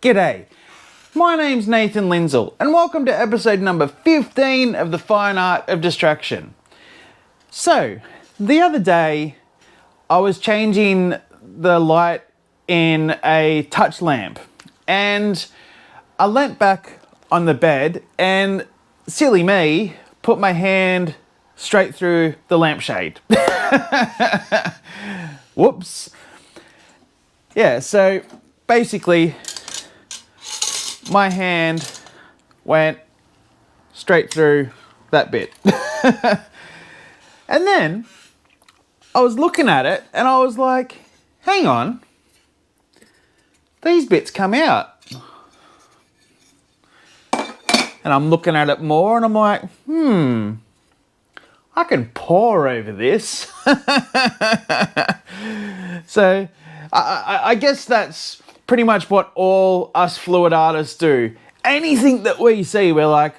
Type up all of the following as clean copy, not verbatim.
G'day, my name's Nathan Lindsell and welcome to episode number 15 of the Fine Art of Distraction. So, the other day I was changing the light in a touch lamp and I leant back on the bed and, silly me, put my hand straight through the lampshade. Whoops. Yeah, so basically my hand went straight through that bit. And then I was looking at it and I was like, hang on, these bits come out. And I'm looking at it more and I'm like, I can pour over this. So I guess that's pretty much what all us fluid artists do. Anything that we see, we're like,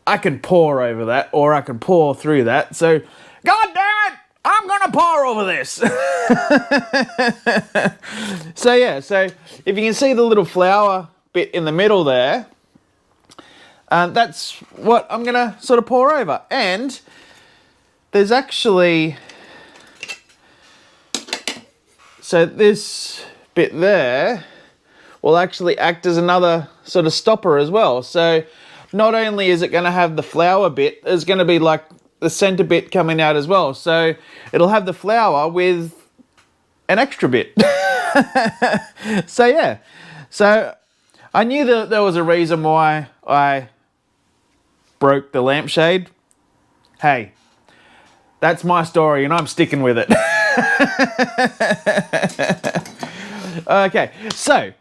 I can pour over that, or I can pour through that. So, God damn it, I'm gonna pour over this. So yeah, so if you can see the little flower bit in the middle there, that's what I'm gonna sort of pour over. And there's actually, so this bit there will actually act as another sort of stopper as well. So not only is it going to have the flower bit, there's going to be like the center bit coming out as well. So it'll have the flower with an extra bit. So yeah, so I knew that there was a reason why I broke the lampshade. Hey, that's my story and I'm sticking with it. Okay, so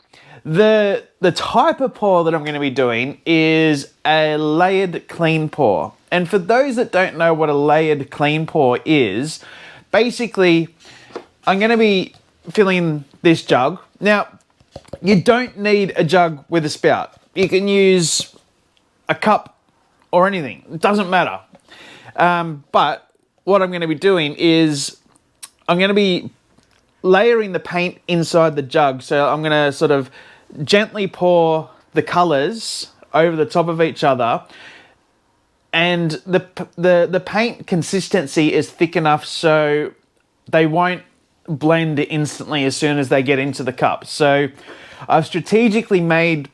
the type of pour that I'm going to be doing is a layered clean pour. And for those that don't know what a layered clean pour is, basically I'm going to be filling this jug. Now, you don't need a jug with a spout. You can use a cup or anything. It doesn't matter. But what I'm going to be doing is I'm going to be layering the paint inside the jug. So I'm going to sort of gently pour the colors over the top of each other. And the paint consistency is thick enough so they won't blend instantly as soon as they get into the cup. So I've strategically made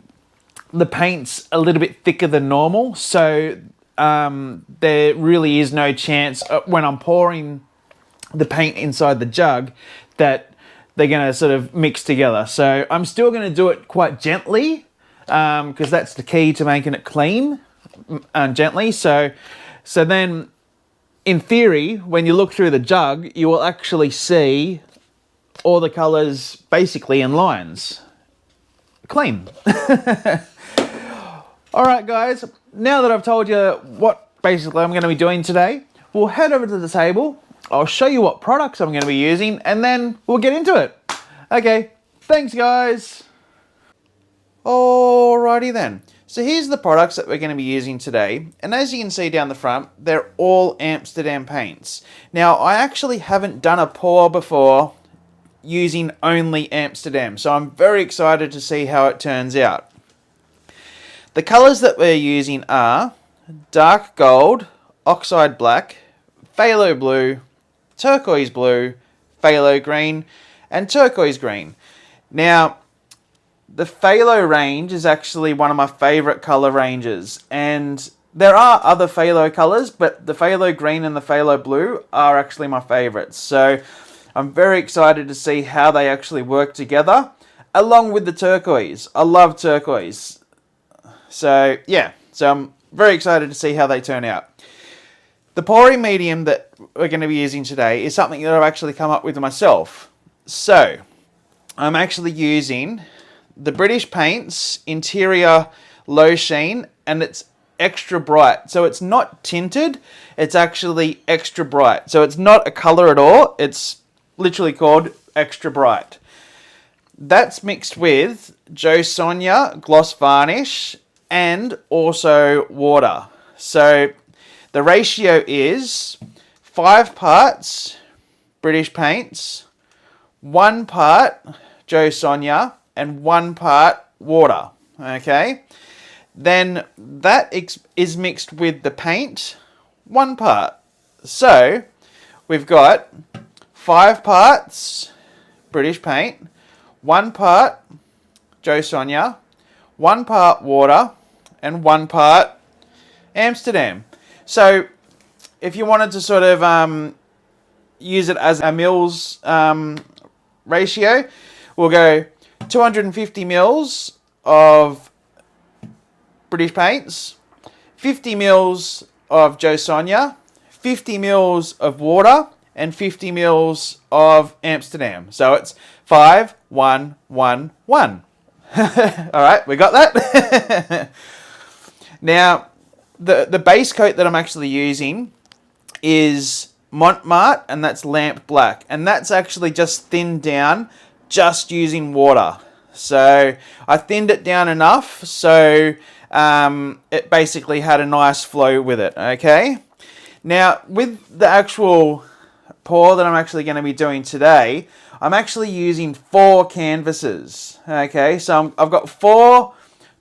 the paints a little bit thicker than normal. So there really is no chance when I'm pouring the paint inside the jug that they're going to sort of mix together. So I'm still going to do it quite gently because that's the key to making it clean and gently. So then in theory, when you look through the jug, you will actually see all the colors basically in lines. Clean. All right, guys, now that I've told you what basically I'm going to be doing today, we'll head over to the table. I'll show you what products I'm going to be using and then we'll get into it. Okay, thanks guys. Alrighty then. So here's the products that we're going to be using today. And as you can see down the front, they're all Amsterdam paints. Now, I actually haven't done a pour before using only Amsterdam. So I'm very excited to see how it turns out. The colours that we're using are dark gold, oxide black, phthalo blue, turquoise blue, phthalo green, and turquoise green. Now, the phthalo range is actually one of my favourite colour ranges, and there are other phthalo colours, but the phthalo green and the phthalo blue are actually my favourites. So I'm very excited to see how they actually work together, along with the turquoise. I love turquoise. So yeah, so I'm very excited to see how they turn out. The pouring medium that we're going to be using today is something that I've actually come up with myself. So, I'm actually using the British Paints Interior Low Sheen, and it's extra bright. So it's not tinted, it's actually extra bright. So it's not a colour at all, it's literally called extra bright. That's mixed with Jo Sonja Gloss Varnish and also water. So the ratio is 5 parts British Paints, 1 part Jo Sonja, and 1 part water. Okay, then that is mixed with the paint 1 part. So we've got 5 parts British paint, 1 part Jo Sonja, 1 part water, and 1 part Amsterdam. So if you wanted to sort of use it as a mils ratio, we'll go 250 mils of British paints, 50 mils of Jo Sonja, 50 mils of water, and 50 mils of Amsterdam. So it's 5, 1, 1, 1. All right, we got that? Now, the base coat that I'm actually using is Montmartre, and that's lamp black. And that's actually just thinned down just using water. So I thinned it down enough so it basically had a nice flow with it, okay? Now, with the actual pour that I'm actually going to be doing today, I'm actually using 4 canvases, okay? So I've got 4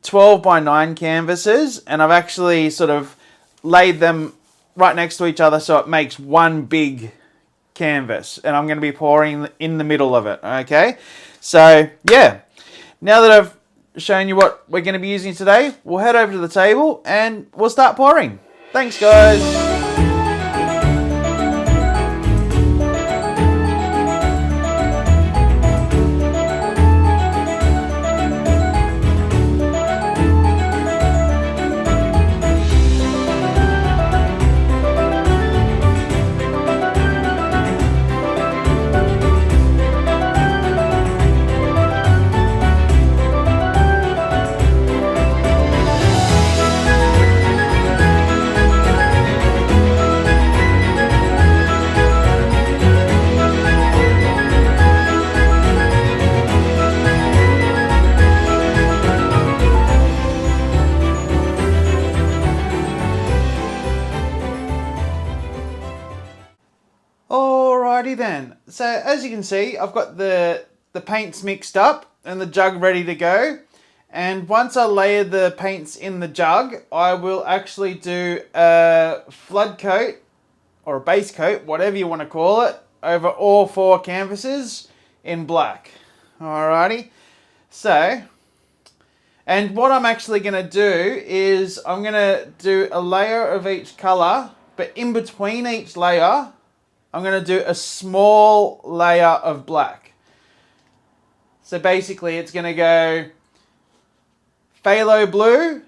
12 by 9 canvases, and I've actually sort of laid them right next to each other so it makes one big canvas, and I'm going to be pouring in the middle of it, okay? So, yeah, now that I've shown you what we're going to be using today, we'll head over to the table and we'll start pouring. Thanks, guys. Alrighty then, so as you can see, I've got the paints mixed up and the jug ready to go. And once I layer the paints in the jug, I will actually do a flood coat or a base coat, whatever you want to call it, over all 4 canvases in black. Alrighty, so, and what I'm actually going to do is I'm going to do a layer of each colour, but in between each layer, I'm going to do a small layer of black. So basically it's going to go phthalo blue,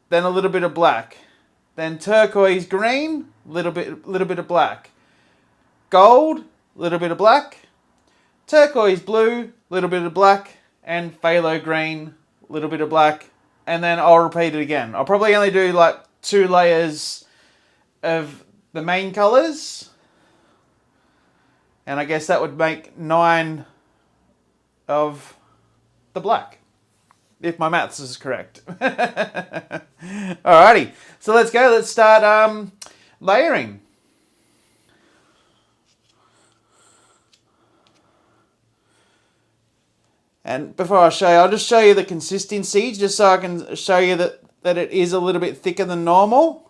then a little bit of black. Then turquoise green, little bit of black. Gold, little bit of black. Turquoise blue, little bit of black. And phthalo green, little bit of black. And then I'll repeat it again. I'll probably only do like 2 layers of the main colours. And I guess that would make 9 of the black, if my maths is correct. Alrighty, so let's go. Let's start layering. And before I show you, I'll just show you the consistency, just so I can show you that it is a little bit thicker than normal.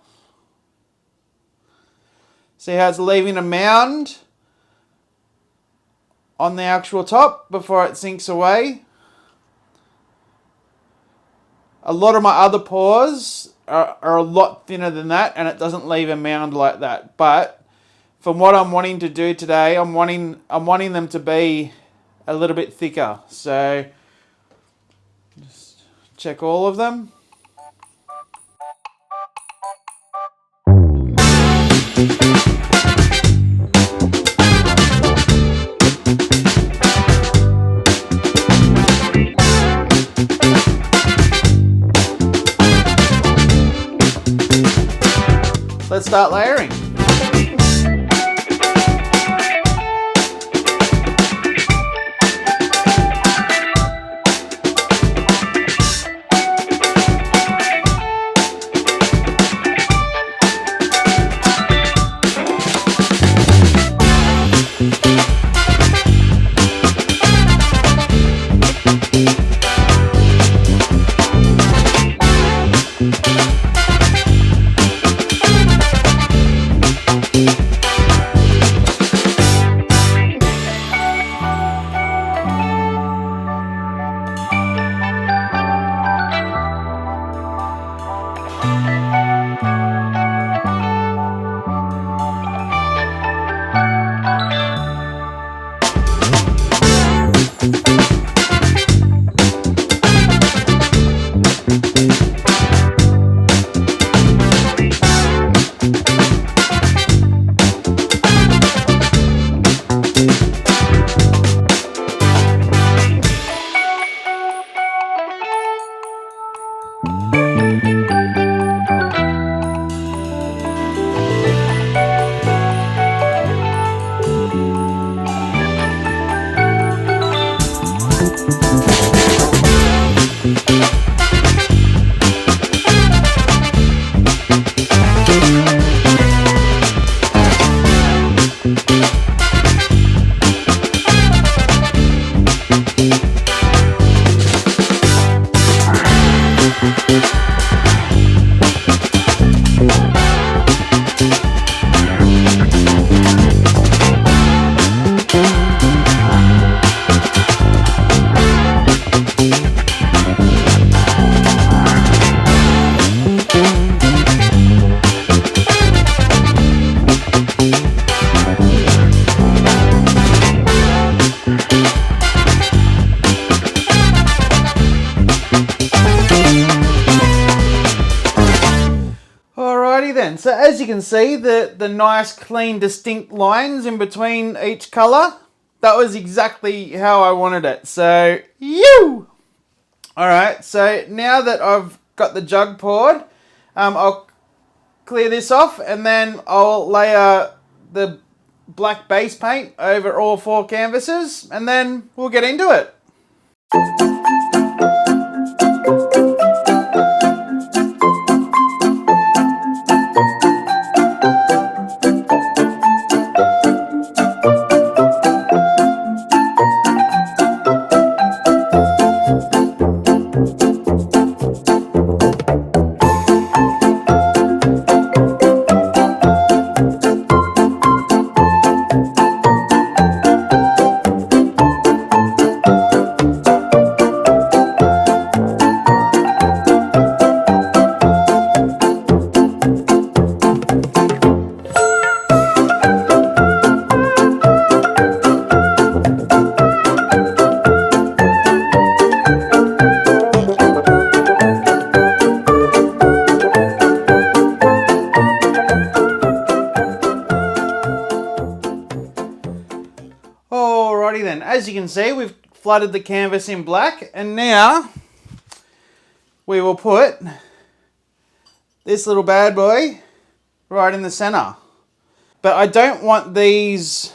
See how it's leaving a mound on the actual top before it sinks away. A lot of my other pours are a lot thinner than that, and it doesn't leave a mound like that. But from what I'm wanting to do today, I'm wanting them to be a little bit thicker. So just check all of them. Let's start layering. Alrighty then, so as you can see, the nice, clean, distinct lines in between each colour, that was exactly how I wanted it. So, Alright, so now that I've got the jug poured, I'll clear this off and then I'll layer the black base paint over all 4 canvases and then we'll get into it. Alrighty then, as you can see, we've flooded the canvas in black and now we will put this little bad boy right in the center. But I don't want these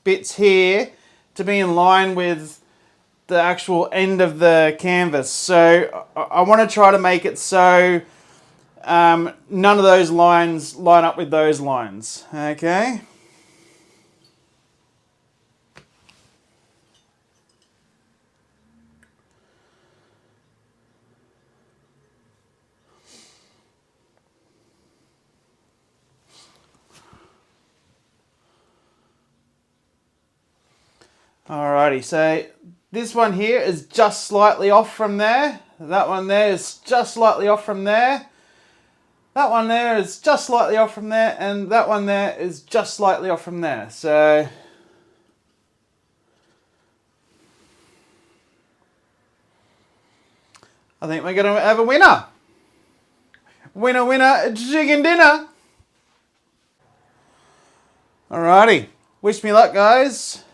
bits here to be in line with the actual end of the canvas. So I want to try to make it so none of those lines line up with those lines. Okay. Alrighty, so this one here is just slightly off from there. That one there is just slightly off from there. That one there is just slightly off from there. And that one there is just slightly off from there. So I think we're going to have a winner. Winner, winner, chicken dinner. Alrighty, wish me luck, guys.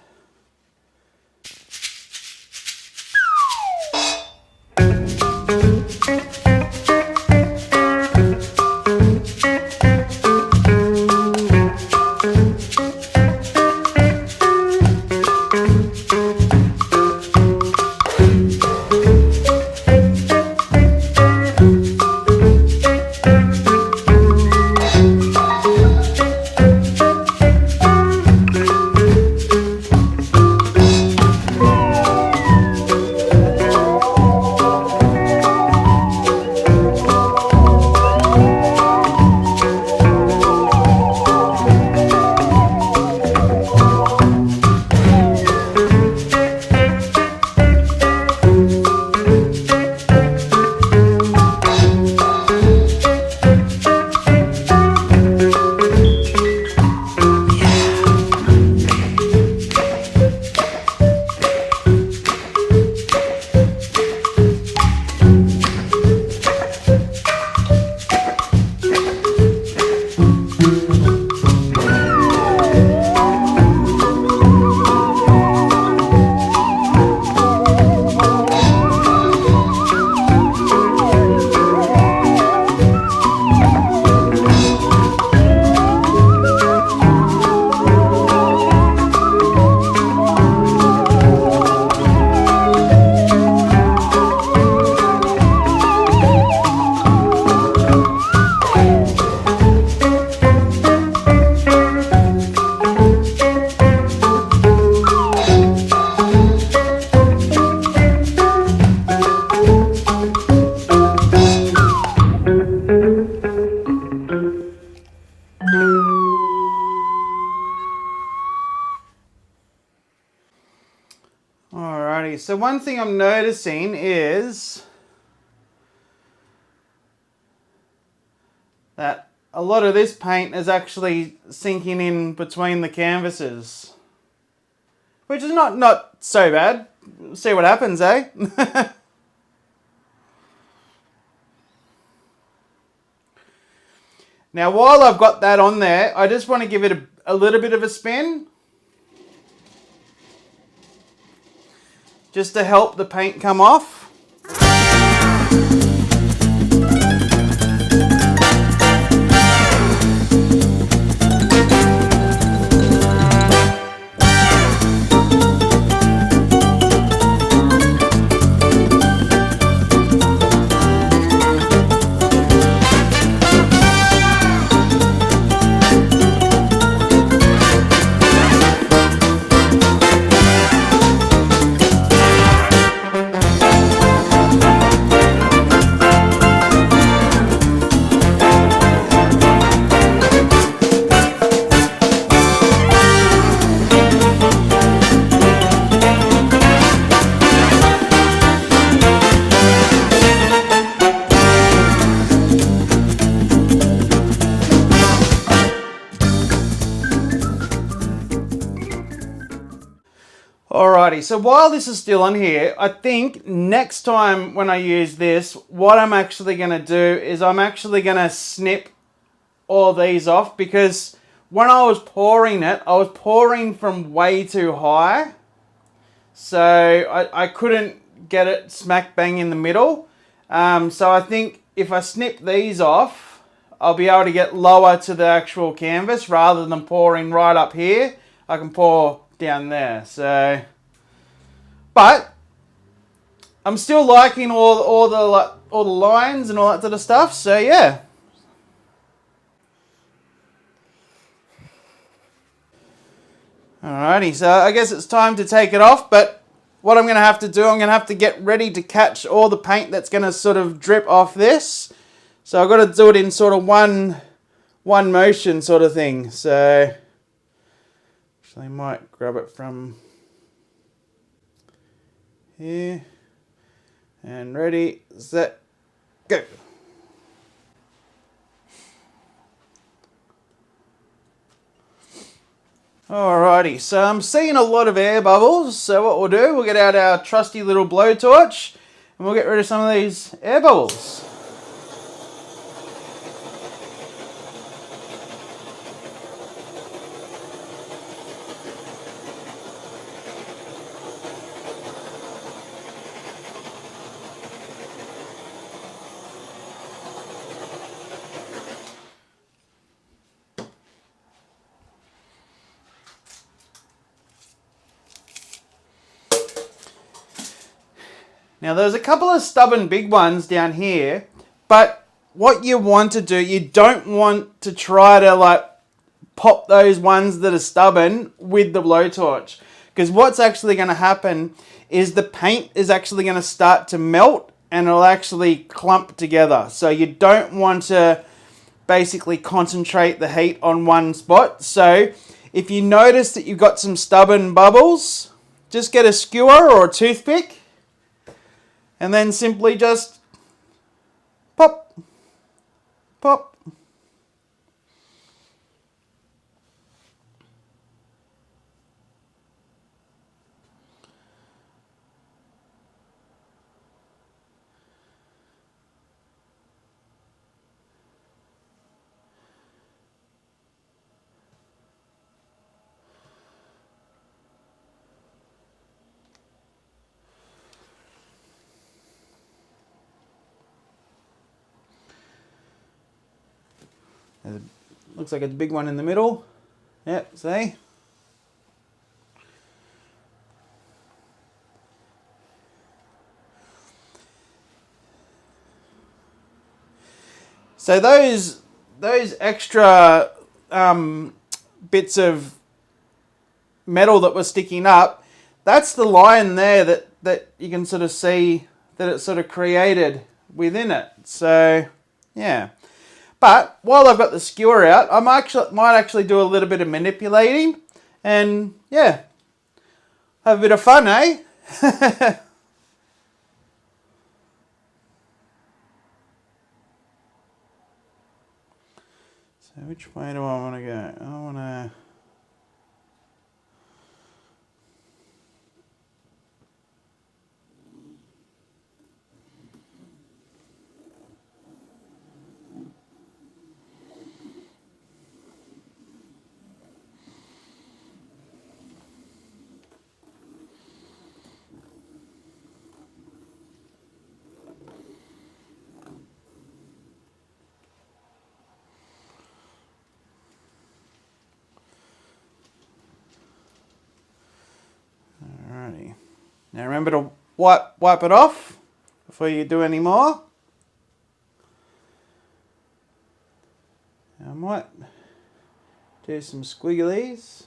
Alrighty, so one thing I'm noticing is that a lot of this paint is actually sinking in between the canvases, which is not so bad. See what happens, eh? Now while I've got that on there, I just want to give it a little bit of a spin. Just to help the paint come off. Alrighty, so while this is still on here, I think next time when I use this, what I'm actually going to do is I'm actually going to snip all these off, because when I was pouring it, I was pouring from way too high. So I couldn't get it smack bang in the middle. So I think if I snip these off, I'll be able to get lower to the actual canvas rather than pouring right up here. I can pour down there. So, but I'm still liking all the lines and all that sort of stuff. So yeah. Alrighty, so I guess it's time to take it off, but what I'm going to have to do, I'm going to have to get ready to catch all the paint that's going to sort of drip off this. So I've got to do it in sort of one motion sort of thing. So actually I might grab it from here. And ready, set, go. Alrighty, so I'm seeing a lot of air bubbles, so what we'll do, we'll get out our trusty little blowtorch and we'll get rid of some of these air bubbles. Now there's a couple of stubborn big ones down here, but what you want to do, you don't want to try to like pop those ones that are stubborn with the blowtorch, because what's actually going to happen is the paint is actually going to start to melt and it'll actually clump together. So you don't want to basically concentrate the heat on one spot. So if you notice that you've got some stubborn bubbles, just get a skewer or a toothpick and then simply just pop, pop. Looks like it's a big one in the middle. Yep, see? So those extra bits of metal that were sticking up, that's the line there that you can sort of see that it sort of created within it. So, yeah. But while I've got the skewer out, I might actually do a little bit of manipulating and, yeah, have a bit of fun, eh? So which way do I want to go? I want to... Now remember to wipe it off before you do any more. I might do some squigglies.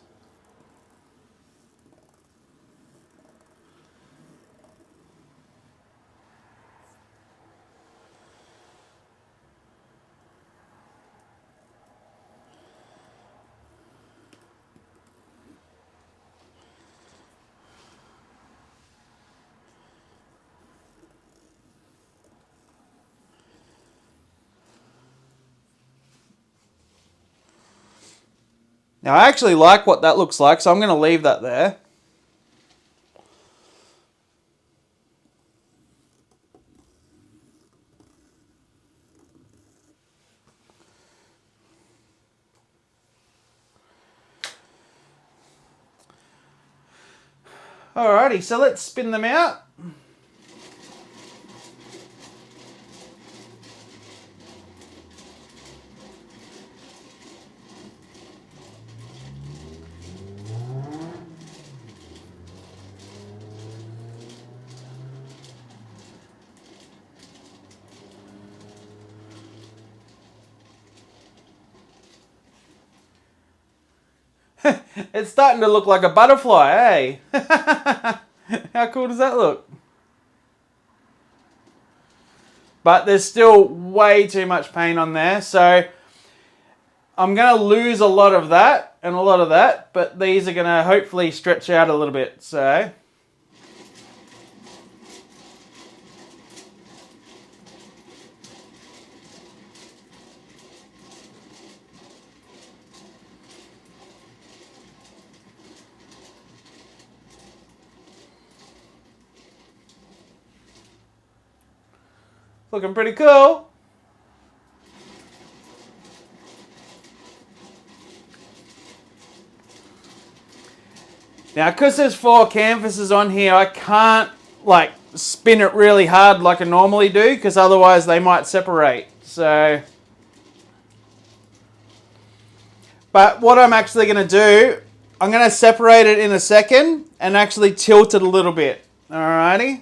Now I actually like what that looks like, so I'm going to leave that there. Alrighty, so let's spin them out. It's starting to look like a butterfly, eh? How cool does that look? But there's still way too much paint on there, so I'm going to lose a lot of that and a lot of that, but these are going to hopefully stretch out a little bit, so... Looking pretty cool. Now, because there's 4 canvases on here, I can't like spin it really hard like I normally do, because otherwise they might separate. So, but what I'm actually going to do, I'm going to separate it in a second and actually tilt it a little bit. Alrighty.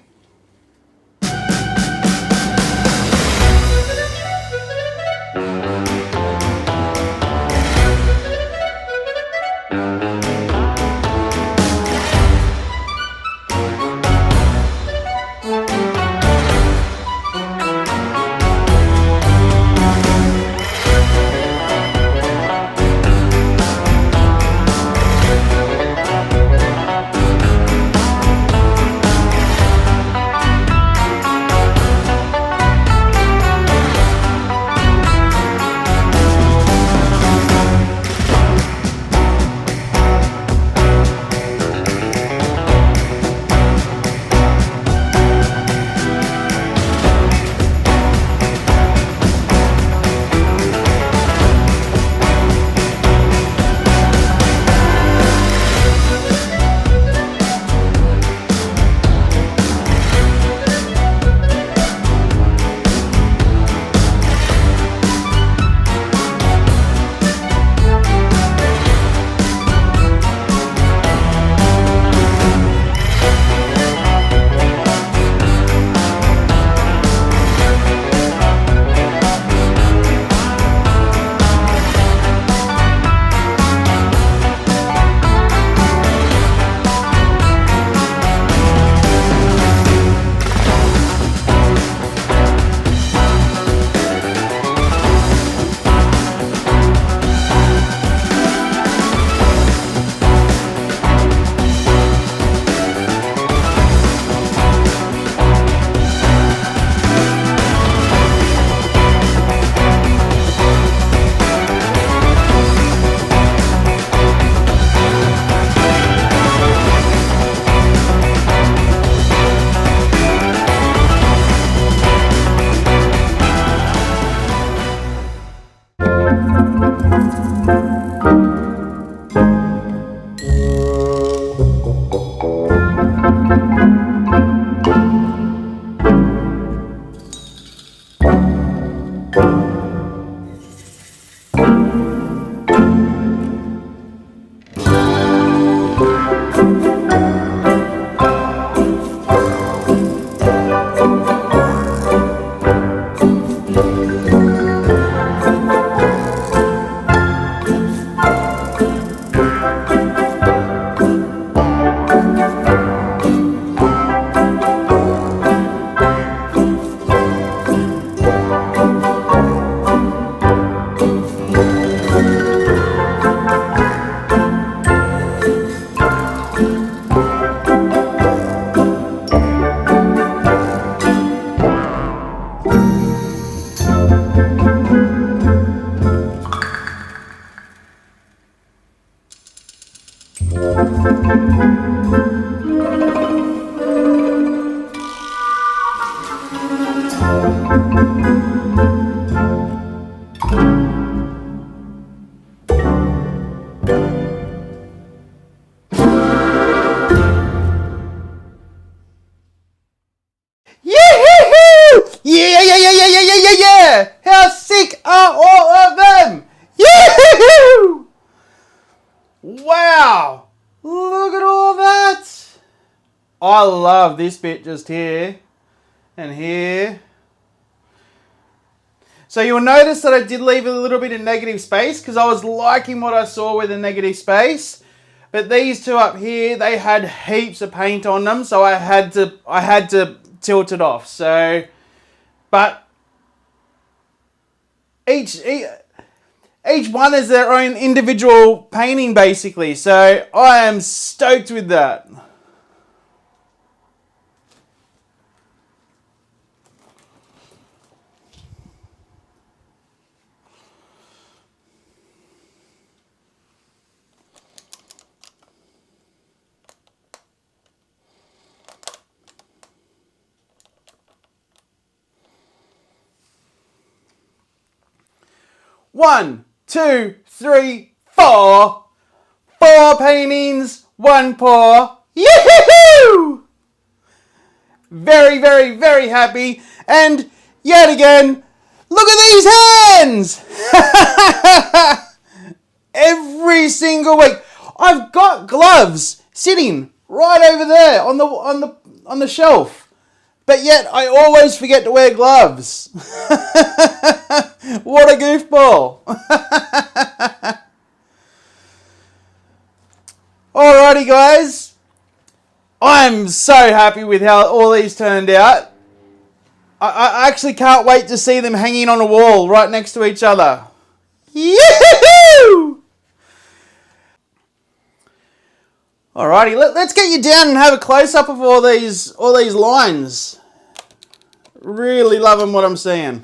I love this bit just here and here. So you'll notice that I did leave a little bit of negative space because I was liking what I saw with the negative space. But these two up here, they had heaps of paint on them, so I had to tilt it off. So, but each one is their own individual painting basically. So I am stoked with that. One, two, three, four. 4 paintings, 1 pour. Yoo-hoo-hoo! Very, very, very happy. And yet again, look at these hands! Every single week. I've got gloves sitting right over there on the shelf. But yet, I always forget to wear gloves. What a goofball. Alrighty, guys. I'm so happy with how all these turned out. I actually can't wait to see them hanging on a wall right next to each other. Yoo-hoo! Alrighty, let's get you down and have a close-up of all these lines. Really loving what I'm seeing.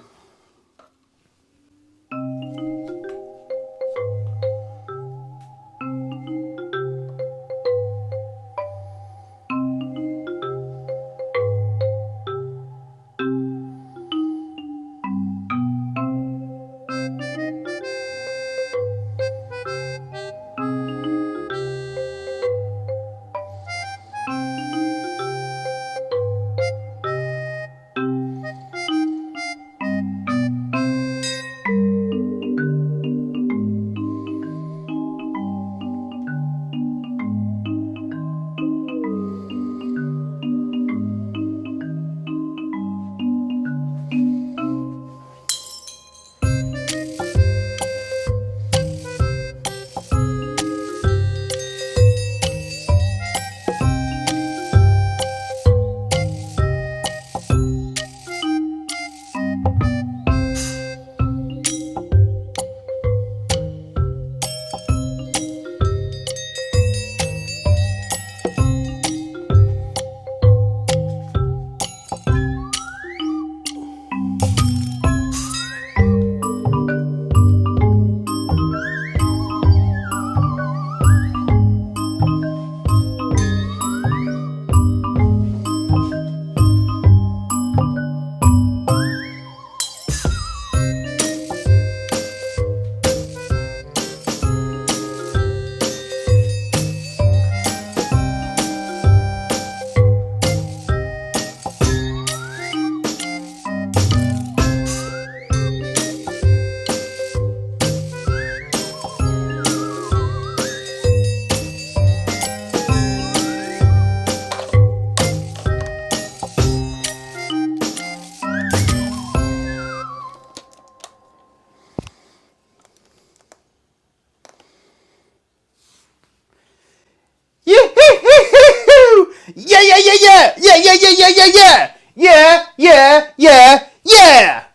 Yeah!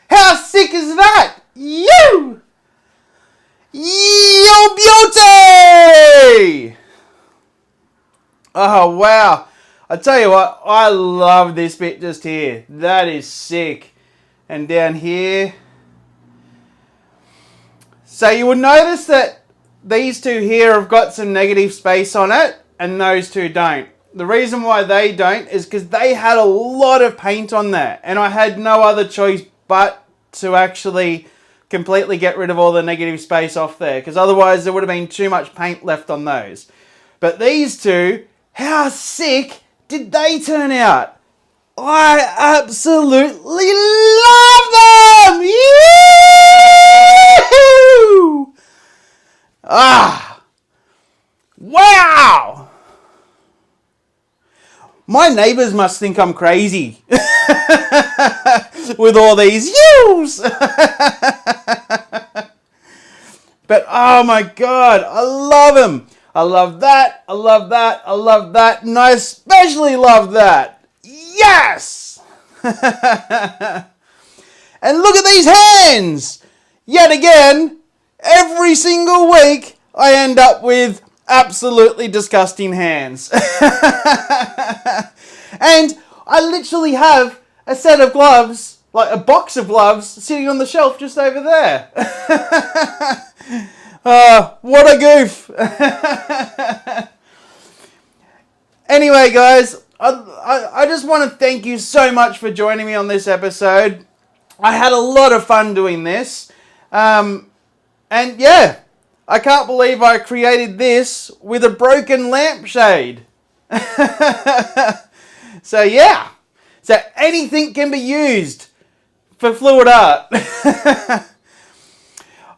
How sick is that? You! Yo beauty! Oh, wow. I tell you what, I love this bit just here. That is sick. And down here. So you will notice that these two here have got some negative space on it, and those two don't. The reason why they don't is because they had a lot of paint on there, and I had no other choice but to actually completely get rid of all the negative space off there, because otherwise there would have been too much paint left on those. But these two, how sick did they turn out? I absolutely love them! Yee-hoo! Ah! Wow! My neighbours must think I'm crazy with all these views. But oh my God, I love them. I love that, I love that, I love that, and I especially love that. Yes! And look at these hands! Yet again, every single week, I end up with absolutely disgusting hands. And I literally have a set of gloves, like a box of gloves, sitting on the shelf just over there. What a goof. Anyway, guys, I just want to thank you so much for joining me on this episode. I had a lot of fun doing this. And yeah, I can't believe I created this with a broken lampshade. So yeah, so anything can be used for fluid art.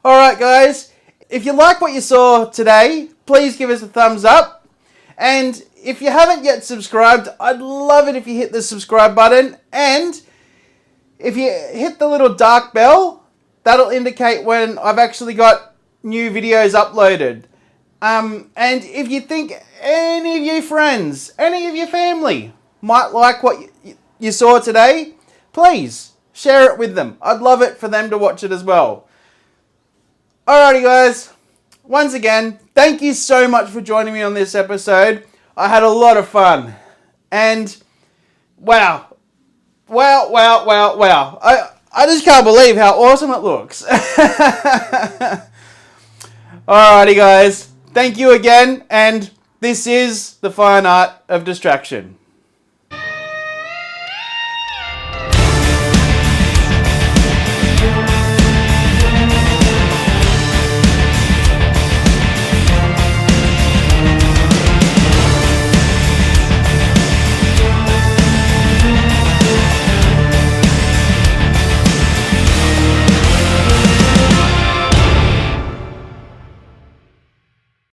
Alright guys, if you like what you saw today, please give us a thumbs up. And if you haven't yet subscribed, I'd love it if you hit the subscribe button. And if you hit the little dark bell, that'll indicate when I've actually got new videos uploaded. And if you think any of your friends, any of your family might like what you saw today, please share it with them. I'd love it for them to watch it as well. Alrighty guys, once again, thank you so much for joining me on this episode. I had a lot of fun. And wow. I just can't believe how awesome it looks. Alrighty guys, thank you again, and this is the fine art of distraction.